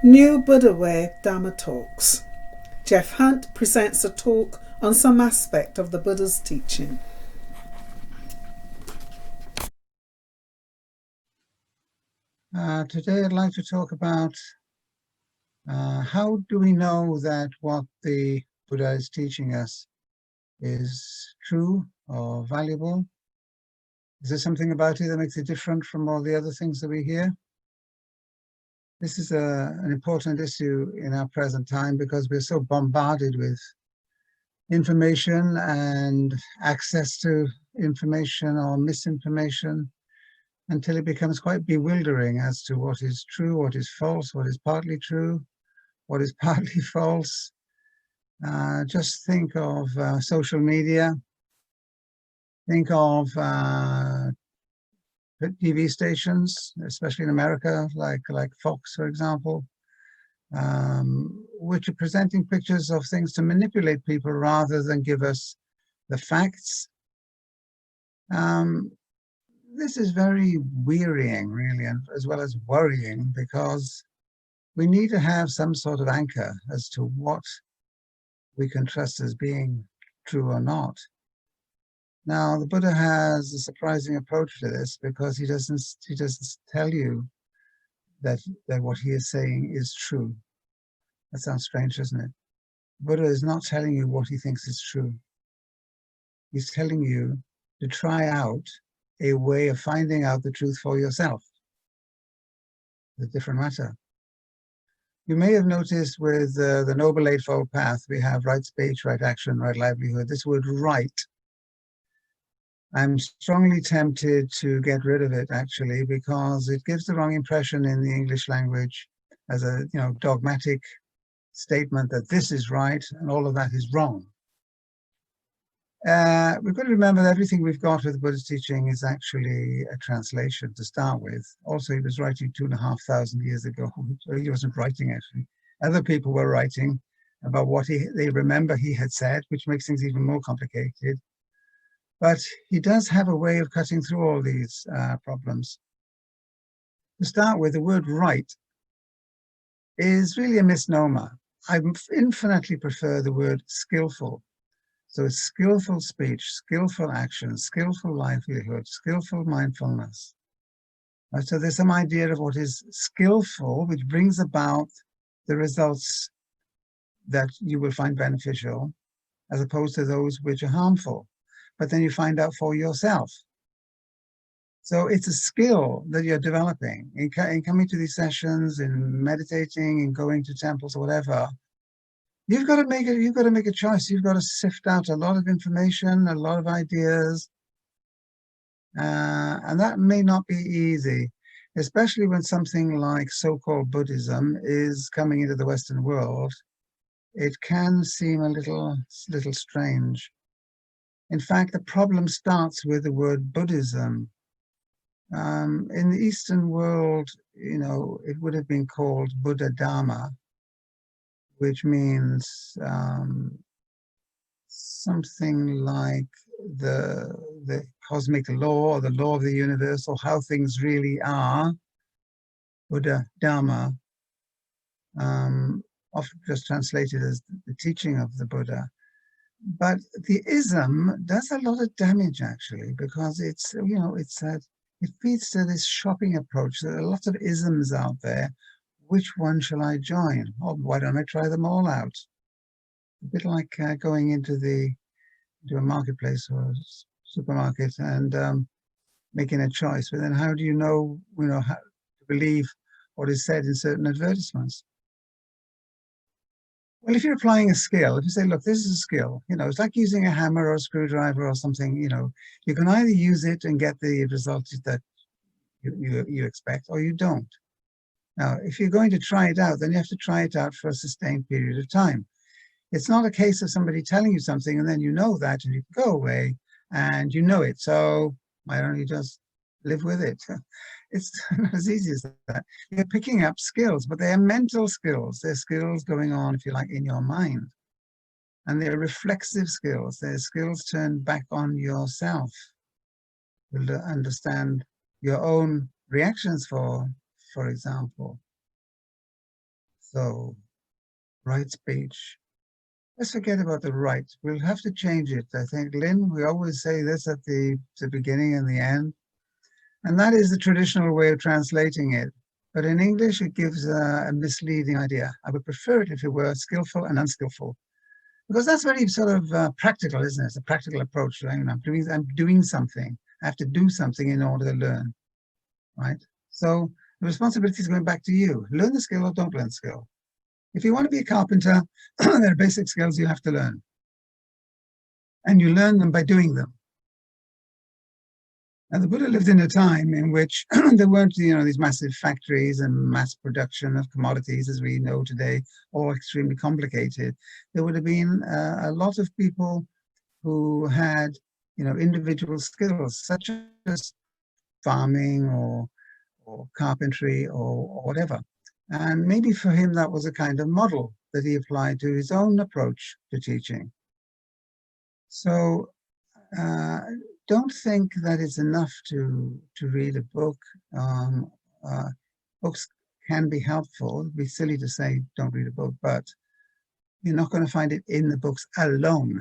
New Buddha Way Dharma Talks. Geoff Hunt presents a talk on some aspect of the Buddha's teaching. Today I'd like to talk about how do we know that what the Buddha is teaching us is true or valuable? Is there something about it that makes it different from all the other things that we hear? This is an important issue in our present time because we're so bombarded with information and access to information or misinformation until it becomes quite bewildering as to what is true, what is false, what is partly true, what is partly false. Just think of social media. Think of TV stations, especially in America, like Fox, for example, which are presenting pictures of things to manipulate people rather than give us the facts. This is very wearying, really, and as well as worrying, because we need to have some sort of anchor as to what we can trust as being true or not. Now, the Buddha has a surprising approach to this because he doesn't tell you that what he is saying is true. That sounds strange, doesn't it? The Buddha is not telling you what he thinks is true. He's telling you to try out a way of finding out the truth for yourself. It's a different matter. You may have noticed with the Noble Eightfold Path, we have right speech, right action, right livelihood. This word right, I'm strongly tempted to get rid of it, actually, because it gives the wrong impression in the English language as a dogmatic statement that this is right and all of that is wrong. We've got to remember that everything we've got with the Buddha's teaching is actually a translation to start with. Also, he was writing 2,500 years ago. He wasn't writing, actually. Other people were writing about what they remember he had said, which makes things even more complicated. But he does have a way of cutting through all these problems. To start with, the word right is really a misnomer. I infinitely prefer the word skillful. So it's skillful speech, skillful action, skillful livelihood, skillful mindfulness. Right? So there's some idea of what is skillful, which brings about the results that you will find beneficial, as opposed to those which are harmful. But then you find out for yourself. So it's a skill that you're developing in coming to these sessions, in meditating, in going to temples or whatever. You've got to make a choice. You've got to sift out a lot of information, a lot of ideas. And that may not be easy, especially when something like so-called Buddhism is coming into the Western world. It can seem a little strange. In fact, the problem starts with the word Buddhism. In the Eastern world, it would have been called Buddha Dharma, which means something like the cosmic law or the law of the universe or how things really are. Buddha Dharma, often just translated as the teaching of the Buddha. But the ism does a lot of damage, actually, because it feeds to this shopping approach. There are lots of isms out there. Which one shall I join? Or why don't I try them all out? A bit like going into a marketplace or a supermarket and making a choice. But then how do you know how to believe what is said in certain advertisements? Well, if you're applying a skill, if you say, look, this is a skill, it's like using a hammer or a screwdriver or something, you can either use it and get the results that you expect, or you don't. Now, if you're going to try it out, then you have to try it out for a sustained period of time. It's not a case of somebody telling you something and then you know that and you can go away and you know it. So why don't you just live with it? It's not as easy as that. You're picking up skills, but they're mental skills. They're skills going on, if you like, in your mind. And they're reflexive skills. They're skills turned back on yourself. You'll understand your own reactions, for example. So, right speech. Let's forget about the right. We'll have to change it. I think, Lynn, we always say this at the beginning and the end. And that is the traditional way of translating it. But in English, it gives a misleading idea. I would prefer it if it were skillful and unskillful. Because that's very sort of practical, isn't it? It's a practical approach. I'm doing something. I have to do something in order to learn, right? So the responsibility is going back to you. Learn the skill or don't learn the skill. If you want to be a carpenter, there are basic skills you have to learn. And you learn them by doing them. And the Buddha lived in a time in which there weren't, these massive factories and mass production of commodities as we know today, all extremely complicated. There would have been a lot of people who had, individual skills such as farming or carpentry or whatever. And maybe for him that was a kind of model that he applied to his own approach to teaching. So don't think that it's enough to read a book. Books can be helpful. It'd be silly to say don't read a book, but you're not going to find it in the books alone.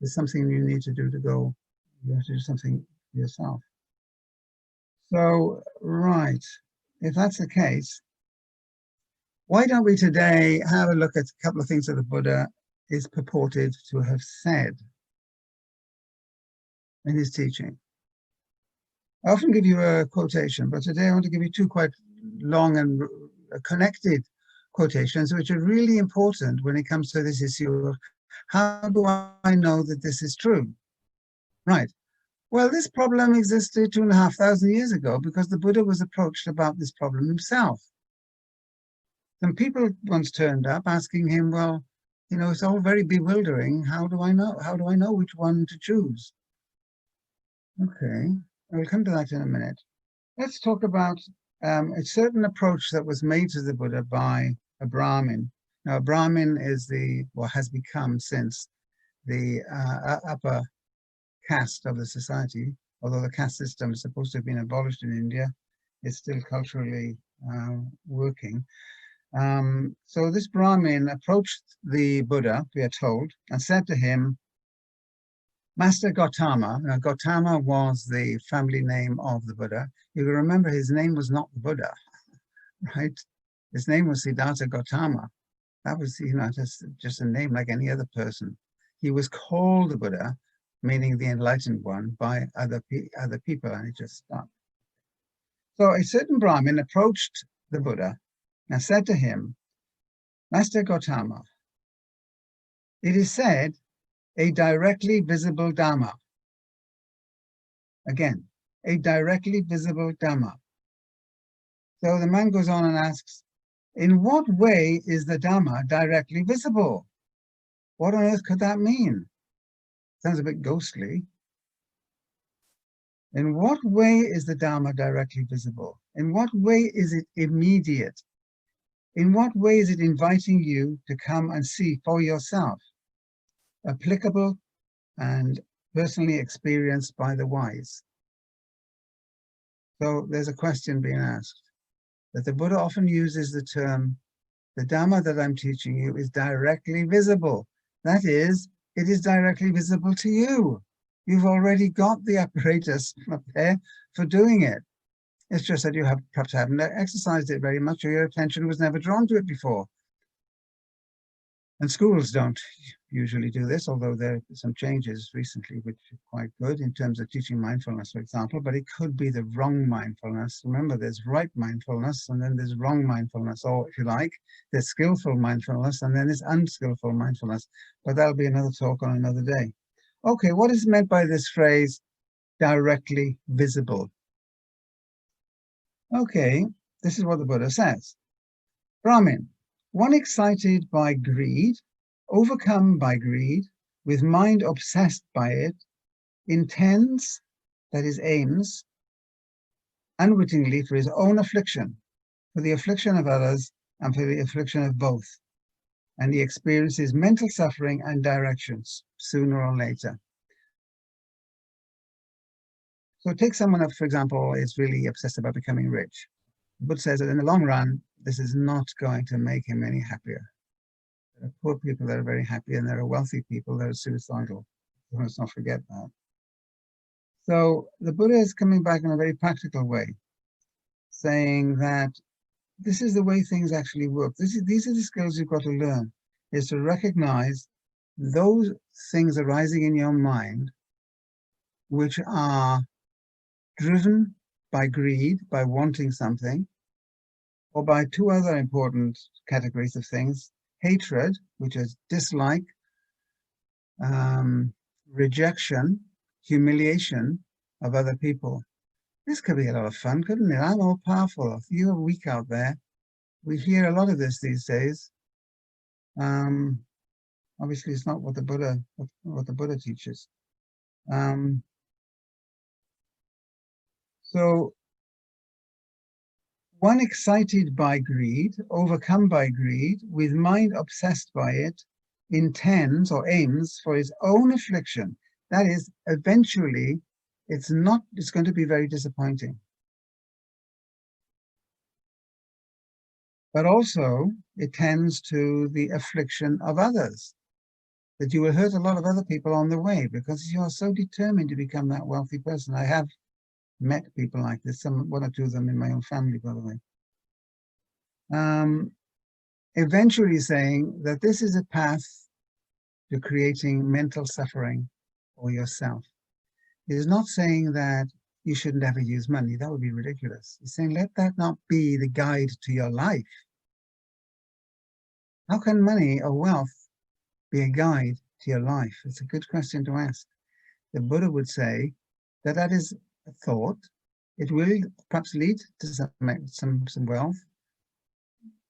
There's something you need to do you have to do something yourself. So, right, if that's the case, why don't we today have a look at a couple of things that the Buddha is purported to have said in his teaching. I often give you a quotation, but today I want to give you two quite long and connected quotations, which are really important when it comes to this issue of how do I know that this is true? Right. Well, this problem existed 2,500 years ago because the Buddha was approached about this problem himself. Some people once turned up asking him, well, it's all very bewildering. How do I know? How do I know which one to choose? Okay, we'll come to that in a minute. Let's talk about a certain approach that was made to the Buddha by a Brahmin. Now, a Brahmin is has become since the upper caste of the society, although the caste system is supposed to have been abolished in India, it's still culturally working. So this Brahmin approached the Buddha, we are told, and said to him, Master Gautama. Now, Gautama was the family name of the Buddha. You will remember his name was not the Buddha, right? His name was Siddhartha Gautama. That was, just a name like any other person. He was called the Buddha, meaning the enlightened one, by other people, and it just stopped. So a certain Brahmin approached the Buddha and said to him, Master Gautama, it is said, a directly visible Dharma. Again, a directly visible Dharma. So the man goes on and asks, in what way is the Dharma directly visible? What on earth could that mean? Sounds a bit ghostly. In what way is the Dharma directly visible? In what way is it immediate? In what way is it inviting you to come and see for yourself? Applicable and personally experienced by the wise. So there's a question being asked that the Buddha often uses the term, the Dharma that I'm teaching you is directly visible. That is, it is directly visible to you. You've already got the apparatus up there for doing it. It's just that you perhaps haven't exercised it very much, or your attention was never drawn to it before. And schools don't usually do this, although there are some changes recently which are quite good in terms of teaching mindfulness, for example, but it could be the wrong mindfulness. Remember, there's right mindfulness, and then there's wrong mindfulness, or if you like, there's skillful mindfulness, and then there's unskillful mindfulness. But that'll be another talk on another day. Okay, what is meant by this phrase, directly visible? Okay, this is what the Buddha says. Brahmin, one excited by greed, overcome by greed, with mind obsessed by it, intends, that is, aims, unwittingly for his own affliction, for the affliction of others, and for the affliction of both. And he experiences mental suffering and directions sooner or later. So take someone that, for example, is really obsessed about becoming rich. The Buddha says that in the long run, this is not going to make him any happier. There are poor people that are very happy, and there are wealthy people that are suicidal. Let's not forget that. So the Buddha is coming back in a very practical way, saying that this is the way things actually work. These are the skills you've got to learn, is to recognize those things arising in your mind which are driven by greed, by wanting something, or by two other important categories of things: hatred, which is dislike, rejection, humiliation of other people. This could be a lot of fun, couldn't it? I'm all powerful. You're weak out there. We hear a lot of this these days. Obviously, it's not what the Buddha teaches. So one excited by greed, overcome by greed, with mind obsessed by it, intends or aims for his own affliction. That is, eventually, it's going to be very disappointing. But also, it tends to the affliction of others, that you will hurt a lot of other people on the way because you are so determined to become that wealthy person. I have met people like this, one or two of them in my own family, by the way. Eventually saying that this is a path to creating mental suffering for yourself. It is not saying that you should never use money. That would be ridiculous. It's saying let that not be the guide to your life. How can money or wealth be a guide to your life? It's a good question to ask. The Buddha would say that that is a thought. It will perhaps lead to some wealth,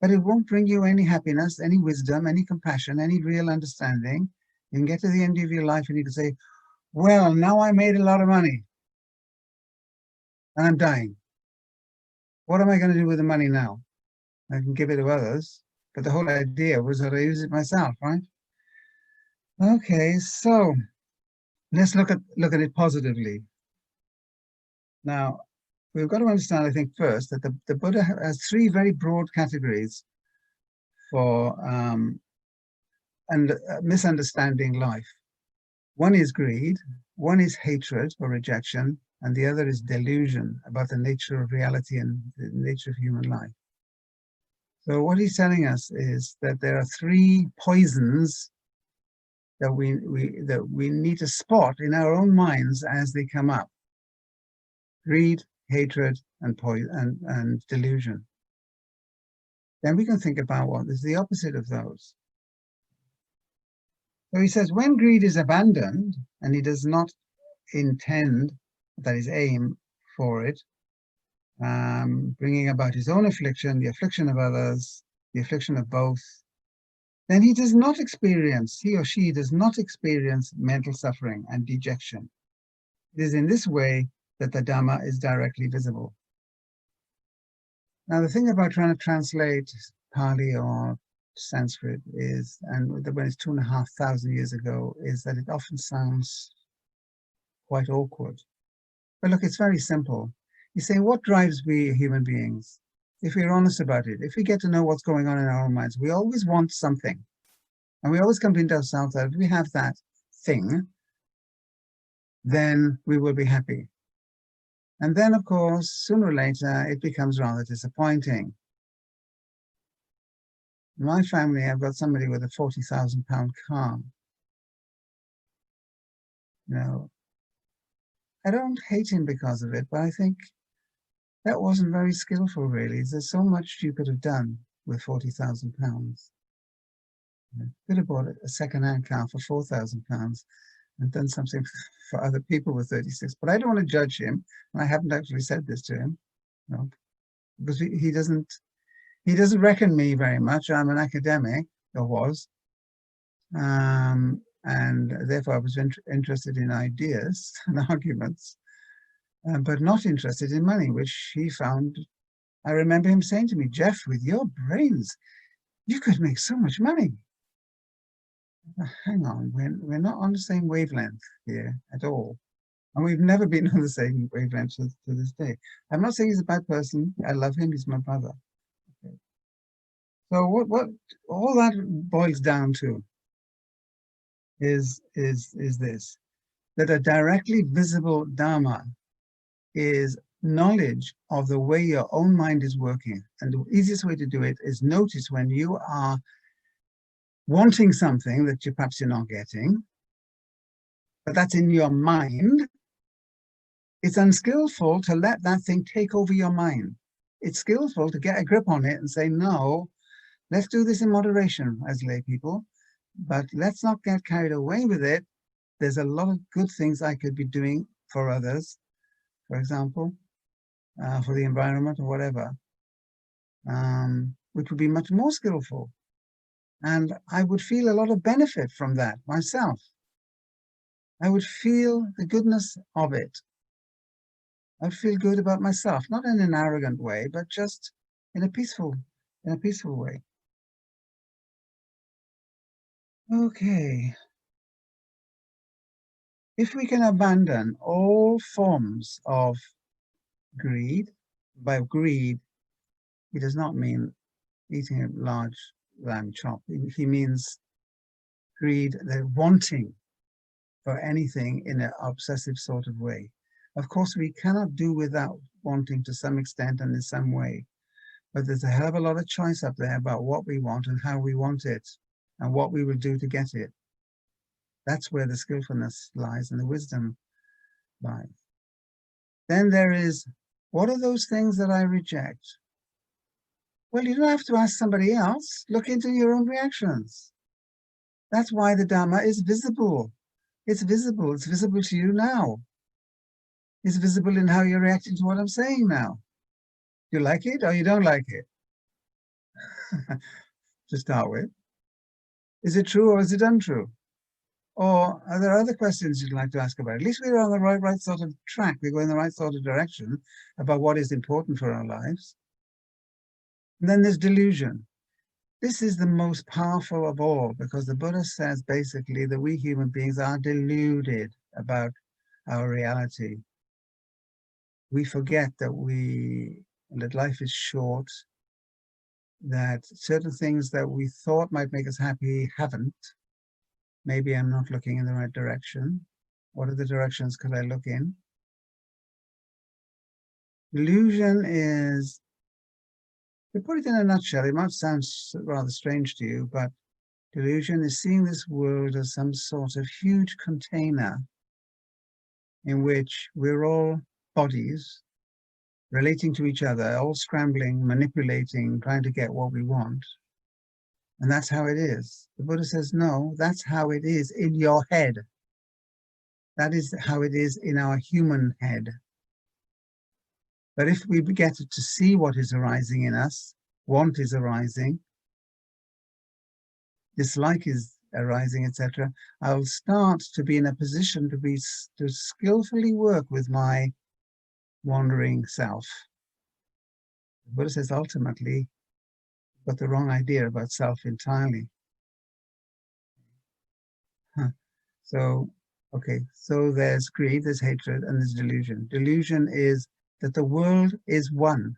but it won't bring you any happiness, any wisdom, any compassion, any real understanding. You can get to the end of your life and you can say, well, now I made a lot of money and I'm dying. What am I going to do with the money now? I can give it to others, but the whole idea was that I use it myself, right? Okay, so let's look at it positively. Now, we've got to understand, I think, first that the Buddha has three very broad categories for misunderstanding life. One is greed, one is hatred or rejection, and the other is delusion about the nature of reality and the nature of human life. So what he's telling us is that there are three poisons that we need to spot in our own minds as they come up: greed, hatred, and delusion. Then we can think about what is the opposite of those. So he says, when greed is abandoned and he does not intend, that is, aim for it, bringing about his own affliction, the affliction of others, the affliction of both, then he or she does not experience mental suffering and dejection. It is in this way that the Dharma is directly visible. Now, the thing about trying to translate Pali or Sanskrit is, and when it's 2,500 years ago, is that it often sounds quite awkward. But look, it's very simple. You say, what drives we human beings? If we're honest about it, if we get to know what's going on in our own minds, we always want something. And we always convince ourselves that if we have that thing, then we will be happy. And then, of course, sooner or later, it becomes rather disappointing. In my family, I've got somebody with a £40,000 car. You know, I don't hate him because of it, but I think that wasn't very skillful, really. There's so much you could have done with £40,000. You could have bought a second-hand car for £4,000 and done something for other people with 36. But I don't want to judge him, and I haven't actually said this to him, you know, because he doesn't reckon me very much. I'm an academic, or was, and therefore I was interested in ideas and arguments, but not interested in money, which he found. I remember him saying to me, Geoff, with your brains, you could make so much money. Hang on, we're not on the same wavelength here at all. And we've never been on the same wavelength to this day. I'm not saying he's a bad person. I love him. He's my brother. Okay. So what all that boils down to is this, that a directly visible Dharma is knowledge of the way your own mind is working. And the easiest way to do it is notice when you are wanting something that perhaps you're not getting, but that's in your mind. It's unskillful to let that thing take over your mind. It's skillful to get a grip on it and say, no, let's do this in moderation as lay people, but let's not get carried away with it. There's a lot of good things I could be doing for others, for example, for the environment or whatever, which would be much more skillful. And I would feel a lot of benefit from that myself. I would feel the goodness of it. I'd feel good about myself, not in an arrogant way, but just in a peaceful way. Okay. If we can abandon all forms of greed, by greed, he does not mean eating a large lamb chop. He means greed, the wanting for anything in an obsessive sort of way. Of course, we cannot do without wanting to some extent and in some way, but there's a hell of a lot of choice up there about what we want and how we want it and what we will do to get it. That's where the skillfulness lies and the wisdom lies. Then there is, what are those things that I reject? Well, you don't have to ask somebody else. Look into your own reactions. That's why the Dharma is visible. It's visible. It's visible to you now. It's visible in how you're reacting to what I'm saying now. You like it or you don't like it? To start with. Is it true or is it untrue? Or are there other questions you'd like to ask about? At least we're on the right sort of track. We're going in the right sort of direction about what is important for our lives. And then there's delusion. This is the most powerful of all, because the Buddha says basically that we human beings are deluded about our reality. We forget that life is short, that certain things that we thought might make us happy haven't. Maybe I'm not looking in the right direction. What are the directions could I look in? Delusion is, to put it in a nutshell, it might sound rather strange to you, but delusion is seeing this world as some sort of huge container in which we're all bodies relating to each other, all scrambling, manipulating, trying to get what we want. And that's how it is. The Buddha says, no, that's how it is in your head. That is how it is in our human head. But if we get to see what is arising in us, want is arising, dislike is arising, etc., I'll start to be in a position to skillfully work with my wandering self. The Buddha says ultimately, got the wrong idea about self entirely. So, okay, so there's greed, there's hatred, and there's delusion. Delusion is that the world is one.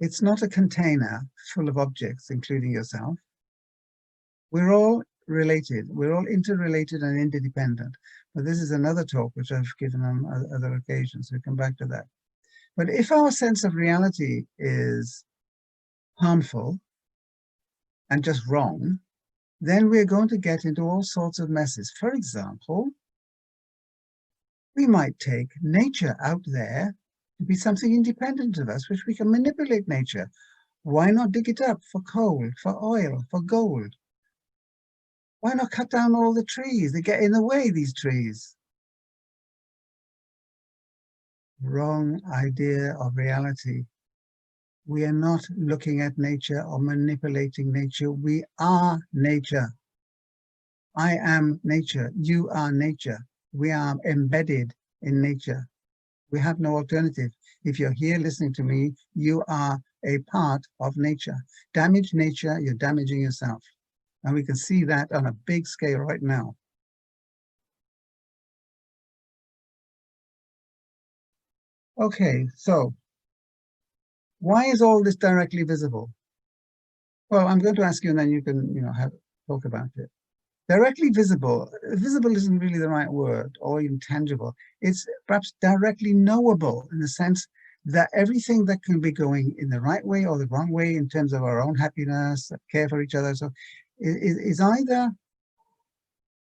It's not a container full of objects, including yourself. We're all related. We're all interrelated and interdependent. But this is another talk which I've given on other occasions. We'll come back to that. But if our sense of reality is harmful and just wrong, then we're going to get into all sorts of messes. For example, we might take nature out there to be something independent of us, which we can manipulate nature. Why not dig it up for coal, for oil, for gold? Why not cut down all the trees? They get in the way, these trees. Wrong idea of reality. We are not looking at nature or manipulating nature. We are nature. I am nature. You are nature. We are embedded in nature. We have no alternative. If you're here listening to me, you are a part of nature. Damage nature, you're damaging yourself. And we can see that on a big scale right now. Okay, so Why is all this directly visible? Well, I'm going to ask you, and then you can, talk about it. Directly visible. Visible isn't really the right word, or even tangible. It's perhaps directly knowable in the sense that everything that can be going in the right way or the wrong way in terms of our own happiness, care for each other, so is either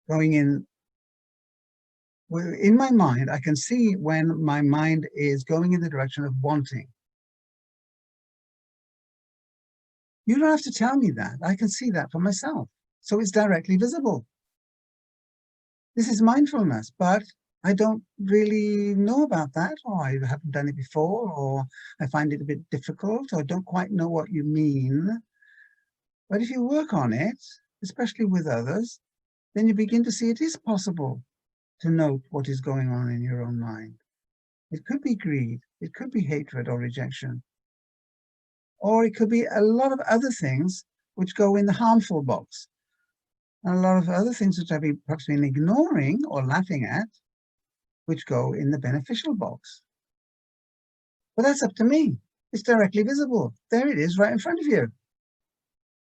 going in my mind. I can see when my mind is going in the direction of wanting. You don't have to tell me that. I can see that for myself. So it's directly visible. This is mindfulness, but I don't really know about that, or I haven't done it before, or I find it a bit difficult, or don't quite know what you mean. But if you work on it, especially with others, then you begin to see it is possible to note what is going on in your own mind. It could be greed, it could be hatred or rejection, or it could be a lot of other things which go in the harmful box, and a lot of other things which I've perhaps been ignoring or laughing at, which go in the beneficial box. But that's up to me. It's directly visible. There it is, right in front of you.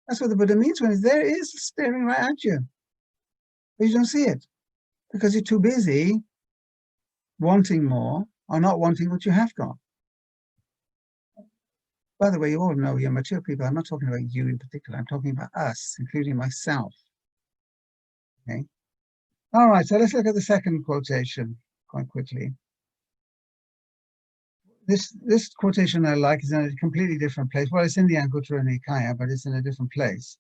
That's what the Buddha means when it's there. It is staring right at you. But you don't see it because you're too busy wanting more or not wanting what you have got. By the way, you all know you're mature people. I'm not talking about you in particular. I'm talking about us, including myself. Okay. All right, so let's look at the second quotation quite quickly. This quotation I like is in a completely different place. Well, it's in the Anguttara Nikaya, but it's in a different place.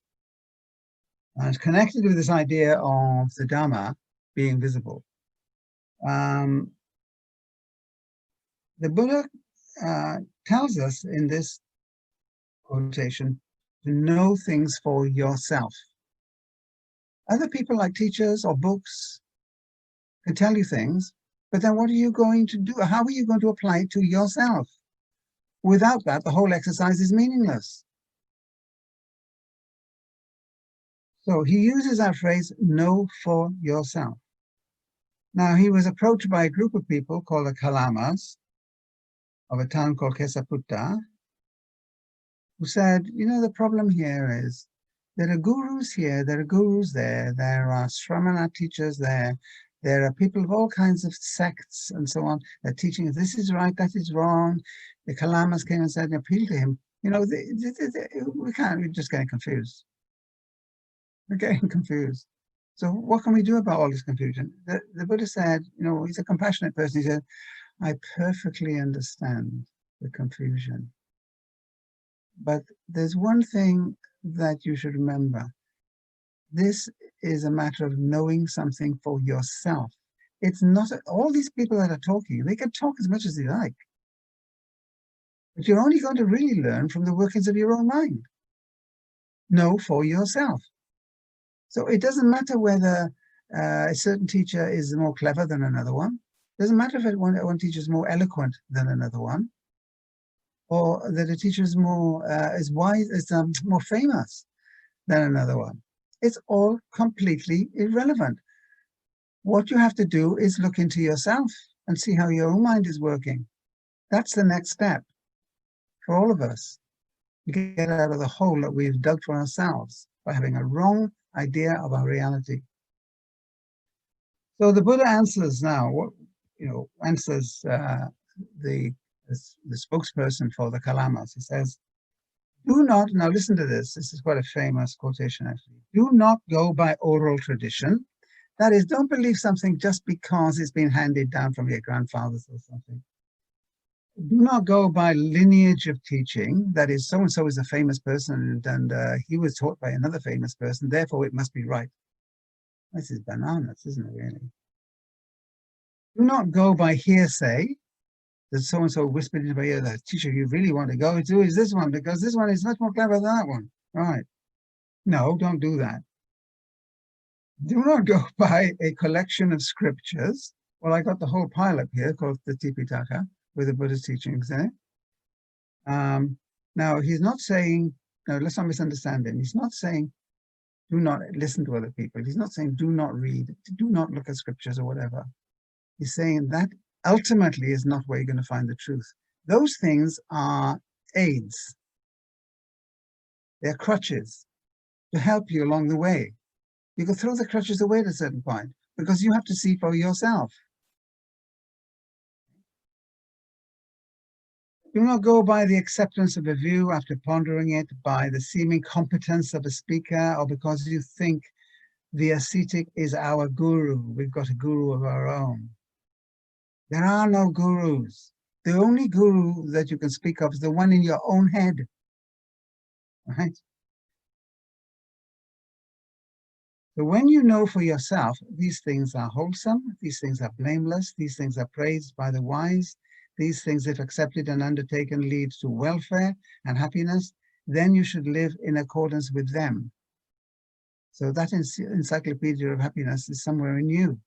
And it's connected with this idea of the Dhamma being visible. The Buddha tells us in this quotation to know things for yourself. Other people, like teachers or books, can tell you things, but then what are you going to do? How are you going to apply it to yourself? Without that, the whole exercise is meaningless. So he uses that phrase, know for yourself. Now, he was approached by a group of people called the Kalamas of a town called Kesaputta, who said, the problem here is there are gurus here, there are gurus there are Shramana teachers there are people of all kinds of sects and so on. They're teaching this is right, that is wrong. The Kalamas came and said and appealed to him. We're just getting confused. We're getting confused. So what can we do about all this confusion? The Buddha said, he's a compassionate person. He said, I perfectly understand the confusion. But there's one thing that you should remember. This is a matter of knowing something for yourself. It's not all these people that are talking, they can talk as much as they like. But you're only going to really learn from the workings of your own mind. Know for yourself. So it doesn't matter whether a certain teacher is more clever than another one. It doesn't matter if one teacher is more eloquent than another one, or that a teacher is more more famous than another one. It's all completely irrelevant. What you have to do is look into yourself and see how your own mind is working. That's the next step for all of us. Get out of the hole that we've dug for ourselves by having a wrong idea of our reality. So the Buddha answers now, answers the spokesperson for the Kalamas. He says, do not, now listen to this is quite a famous quotation actually, do not go by oral tradition. That is, don't believe something just because it's been handed down from your grandfathers or something. Do not go by lineage of teaching. That is, so-and-so is a famous person and he was taught by another famous person, therefore it must be right. This is bananas, isn't it really? Do not go by hearsay. That so-and-so whispered into my ear, the teacher you really want to go to is this one, because this one is much more clever than that one. Right. No, don't do that. Do not go by a collection of scriptures. Well, I got the whole pile up here called the Tipitaka, with the Buddha's teachings in it. Now, he's not saying, no, let's not misunderstand him. He's not saying, do not listen to other people. He's not saying, do not read, do not look at scriptures or whatever. He's saying that ultimately is not where you're going to find the truth. Those things are aids. They're crutches to help you along the way. You can throw the crutches away at a certain point because you have to see for yourself. Do not go by the acceptance of a view after pondering it, by the seeming competence of a speaker, or because you think the ascetic is our guru. We've got a guru of our own. There are no gurus. The only guru that you can speak of is the one in your own head. Right? So when you know for yourself, these things are wholesome, these things are blameless, these things are praised by the wise, these things, if accepted and undertaken, lead to welfare and happiness, then you should live in accordance with them. So that encyclopedia of happiness is somewhere in you,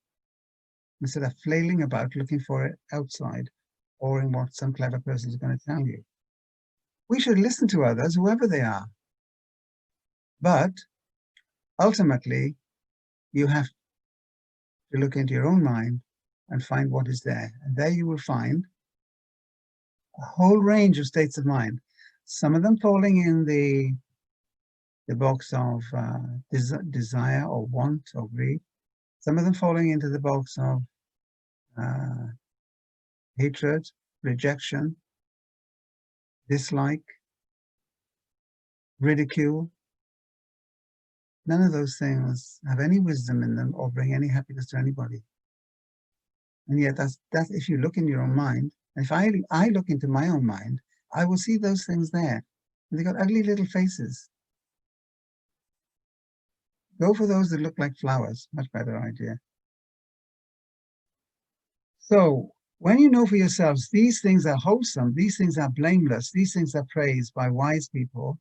instead of flailing about looking for it outside or in what some clever person is going to tell you. We should listen to others, whoever they are. But ultimately, you have to look into your own mind and find what is there. And there you will find a whole range of states of mind, some of them falling in the box of desire or want or greed, some of them falling into the box of hatred, rejection, dislike, ridicule. None of those things have any wisdom in them or bring any happiness to anybody. And yet that's if you look in your own mind, if I look into my own mind, I will see those things there. And they've got ugly little faces. Go for those that look like flowers, much better idea. So when you know for yourselves, these things are wholesome, these things are blameless, these things are praised by wise people,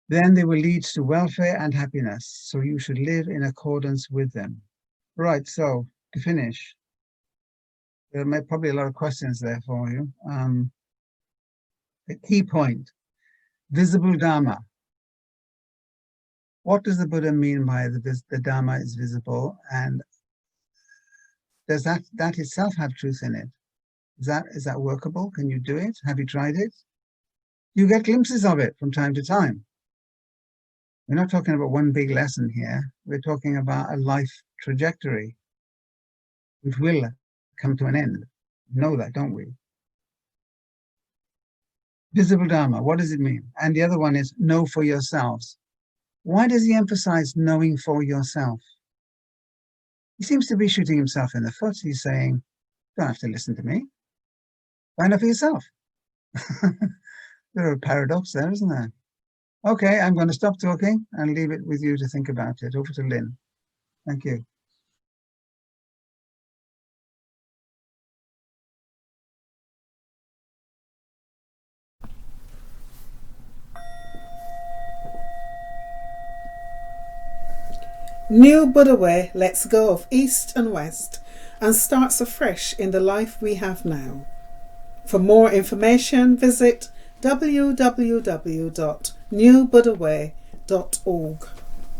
then they will lead to welfare and happiness. So you should live in accordance with them. Right, so to finish, there are probably a lot of questions there for you. The key point, visible Dharma. What does the Buddha mean by the Dharma is visible? And does that itself have truth in it? Is that workable? Can you do it? Have you tried it? You get glimpses of it from time to time. We're not talking about one big lesson here. We're talking about a life trajectory, which will come to an end. We know that, don't we? Visible Dharma, what does it mean? And the other one is know for yourselves. Why does he emphasize knowing for yourself? He seems to be shooting himself in the foot. He's saying, you don't have to listen to me. Find out for yourself. There's a paradox there, isn't there? Okay, I'm going to stop talking and leave it with you to think about it. Over to Lynn. Thank you. New Buddha Way lets go of East and West and starts afresh in the life we have now. For more information, visit www.newbuddhaway.org.